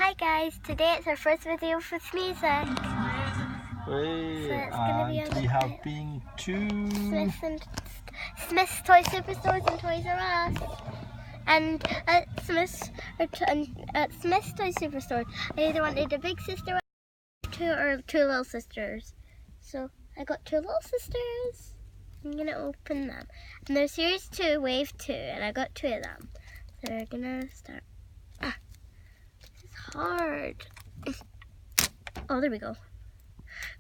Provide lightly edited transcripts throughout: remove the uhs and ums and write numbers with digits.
Hi guys, today it's our first video with music. Hey, So it's gonna be and we have been to Smith's Toy Superstores and Toys R Us. And at Smith's Toy Superstore, I either wanted a big sister or two little sisters. So I got two little sisters. I'm gonna open them. And they're Series 2, Wave 2, and I got two of them. So we're gonna start. This is hard. Oh, there we go.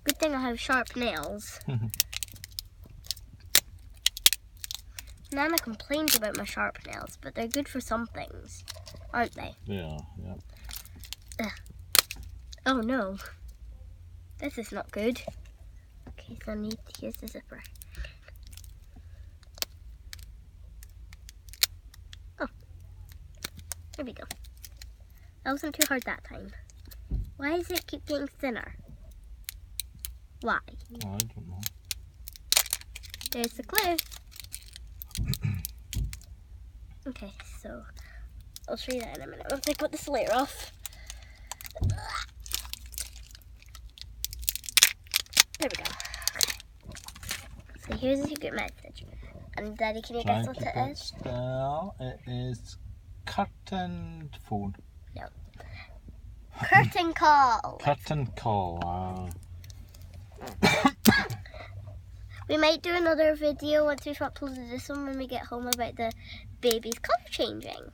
Good thing I have sharp nails. Nana complains about my sharp nails, but they're good for some things, aren't they? Yeah. Oh no. This is not good. Okay, so here's the zipper. Oh. There we go. That wasn't too hard that time. Why does it keep getting thinner? Why? Oh, I don't know. There's the clue. Okay, so I'll show you that in a minute. Once I put the slayer off. There we go. Okay. So here's the secret message. And Daddy, can you guess what it is? Spell. It is curtain phone. No. Curtain call. Curtain call. We might do another video once we've uploaded this one when we get home about the baby's color changing.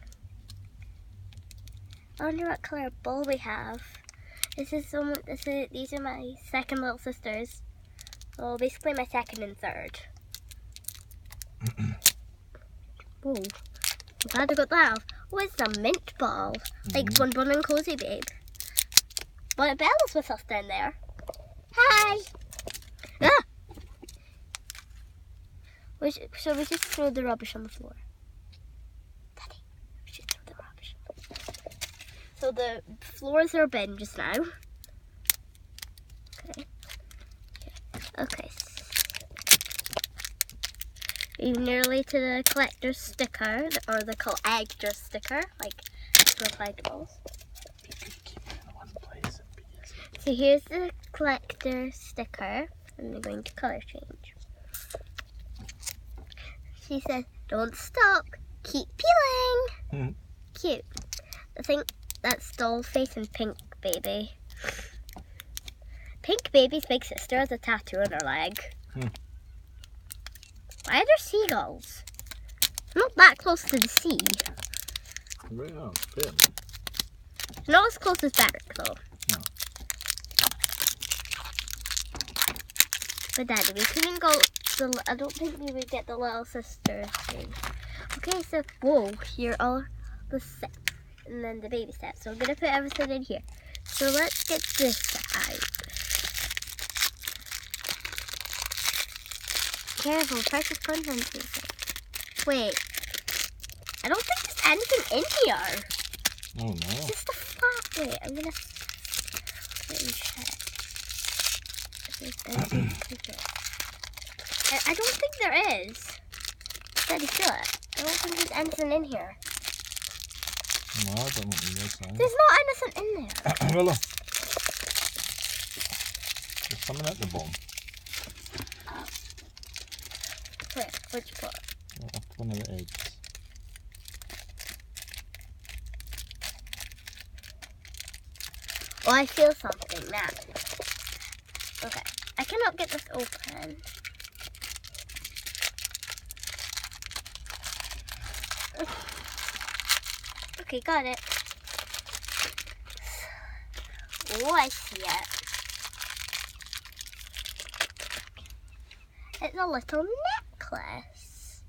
I wonder what color ball we have. These are my second little sisters. Well, basically my second and third. Whoa. I'm glad I got that off. Oh, it's a mint ball. Like Bun Bun and Cozy Babe. But Bella's with us down there. Hi! Ah! So we just throw the rubbish on the floor. Daddy, we should throw the rubbish on the floor. So the floors are bin just now. Okay. We're nearly to the collector's sticker, or the collector's sticker, like collectibles. So here's the collector sticker, and we're going to color change. She says, "Don't stop, keep peeling." Cute. I think that's doll face and Pink Baby. Pink Baby's big sister has a tattoo on her leg. Why are there seagulls? I'm not that close to the sea. Yeah, Not as close as Barrick though. No. But Daddy, we couldn't go. I don't think we would get the little sister thing. Okay, so whoa, here are the steps, and then the baby steps. So I'm gonna put everything in here. So let's get this out. Careful, precious contents. Wait, I don't think there's anything in here. Oh no. It's just a flat. Wait, I'm gonna let me check. I don't think there is. Daddy, feel it. I don't think there's anything in here. No, I don't think there's anything. There's not anything in there. Well, look. There's something at the bottom. Where? Which part? Up one of the eggs. Oh, I feel something now. Okay, I cannot get this open. Okay, got it. Oh, I see it. It's a little necklace.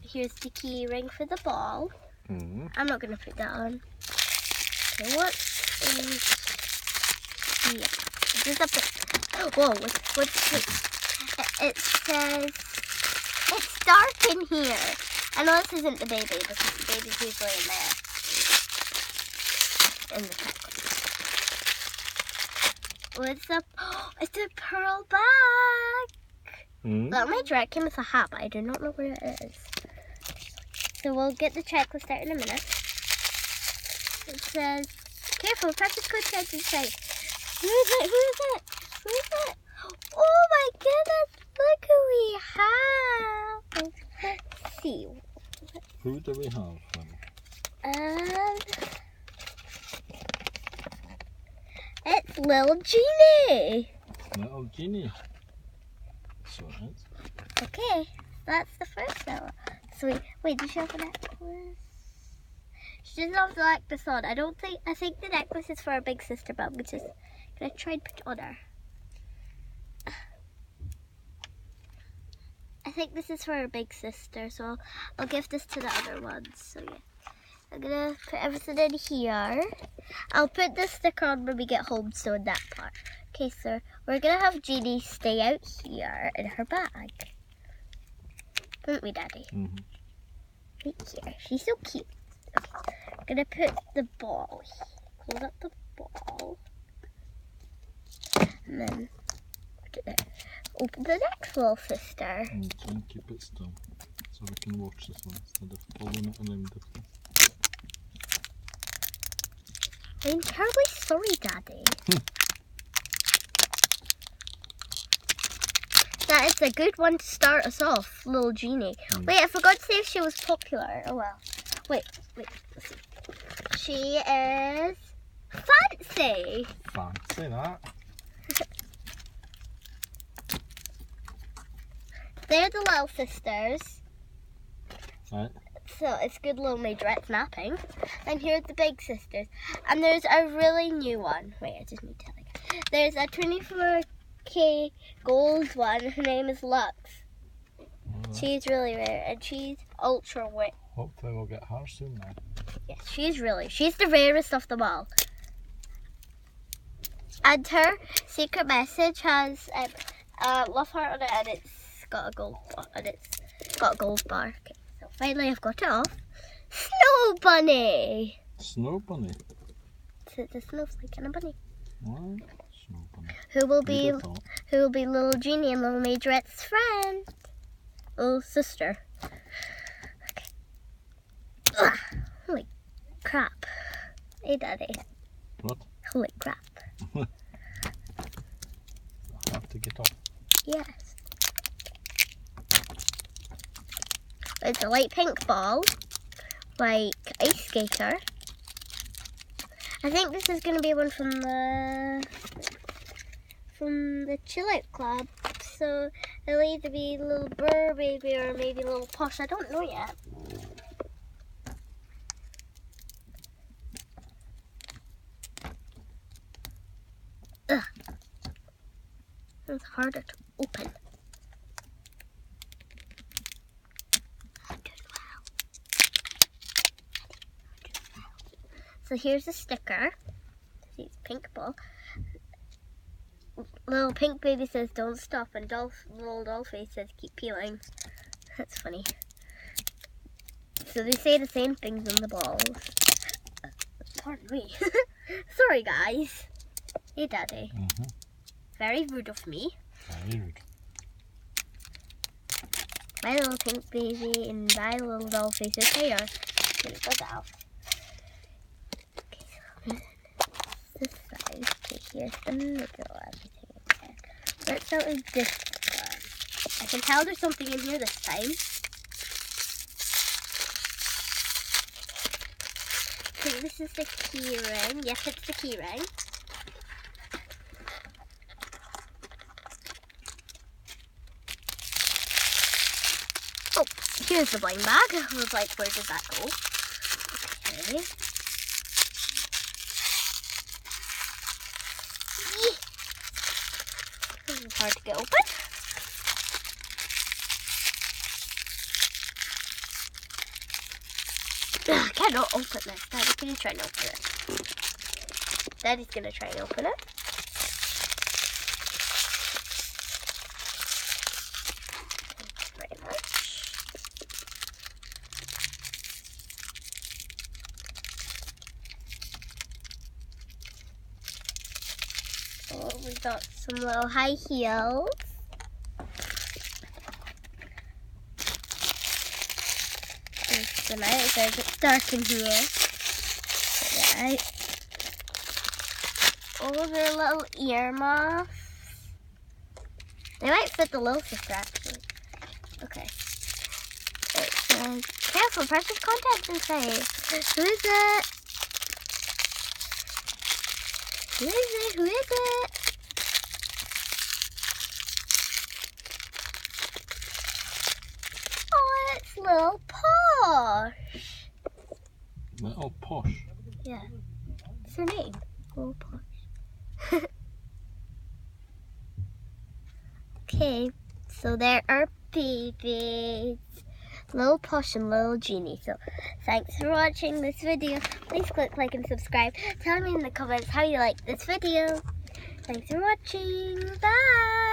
Here's the key ring for the ball. I'm not going to put that on. Okay, what is here? This is a bit. Whoa, what's this? It says it's dark in here. I know this isn't the baby because the baby's usually in there. In the necklace. What's up? Oh, it's a pearl bag. Little Major Rat came with a hat, but I do not know where it is. So we'll get the checklist out in a minute. It says, careful, practice code checks inside. Who is it? Who is it? Who is it? Oh my goodness, look who we have. Let's see. Who do we have? It's Little Genie. Little Genie. So it is. Okay, that's the first one. Sweet. Wait, did she have a necklace? She doesn't have the necklace on. I think the necklace is for her big sister, but I'm just gonna try and put it on her. I think this is for her big sister, so I'll give this to the other ones. So yeah, I'm gonna put everything in here. I'll put the sticker on when we get home, so in that part. Okay, so we're gonna have Jeannie stay out here in her bag. Won't we, Daddy? Mm-hmm. Right here. She's so cute. Okay, I'm gonna put the ball here. Close up the ball. And then put it there. Open the next little sister. And try and keep it still so we can watch this one instead of following it around the place. I'm terribly sorry, Daddy. That is a good one to start us off, Little Genie. Wait, I forgot to say if she was popular. Oh well. Wait. Let's see. She is fancy. Fancy that. They're the little sisters. Right. So it's good Little Majorette's napping. And here's the big sisters. And there's a really new one. Wait, I just need to tell you. There's a 24K gold one. Her name is Lux. She's really rare and she's ultra rare. Hopefully we'll get her soon now. Yes, she's the rarest of them all. And her secret message has love heart on it, and it's got a gold bar. Okay, so finally I've got it off. Snow bunny. Snow bunny. It's a snowflake and a bunny. What? Snow bunny. Who will be Little Genie and Little Majorette's friend? Little sister. Okay. Ugh, holy crap. Hey, Daddy. What? Holy crap. I have to get off. Yes. It's a light pink ball, like ice skater. I think this is going to be one from the Chill Out Club. So it'll either be Little Burr Baby or maybe Little Posh. I don't know yet. Ugh. It's harder to open. So here's the sticker. See, it's pink ball. Little pink baby says don't stop, and little Dolphy says keep peeling. That's funny. So they say the same things on the balls. Pardon me. Sorry, guys. Hey, Daddy. Mm-hmm. Very rude of me. Very rude. My little pink baby and my little Dolphy says hey, I'm gonna go down. This side, okay, here's the middle, everything again. Let's start with this one. I can tell there's something in here this time. I think this is the key ring. Yes, it's the key ring. Oh, here's the blind bag. I was like, where does that go? Okay. This is hard to get open. I cannot open this. Daddy, can you try and open it? Daddy's gonna try and open it. Thank you very much. Oh, we got some little high heels. them out. It says it's dark in here. Right. Oh, they're little earmuffs. They might fit the little sister actually. Okay. It says, careful, precious contents inside. Who is it? Who is it? Who is it? Oh, it's Little Posh. Little Posh. Yeah. It's her name. Little Posh. Okay, so there are babies. Little Posh and Little Genie. So thanks for watching this video. Please click like and subscribe. Tell me in the comments how you like this video. Thanks for watching. Bye.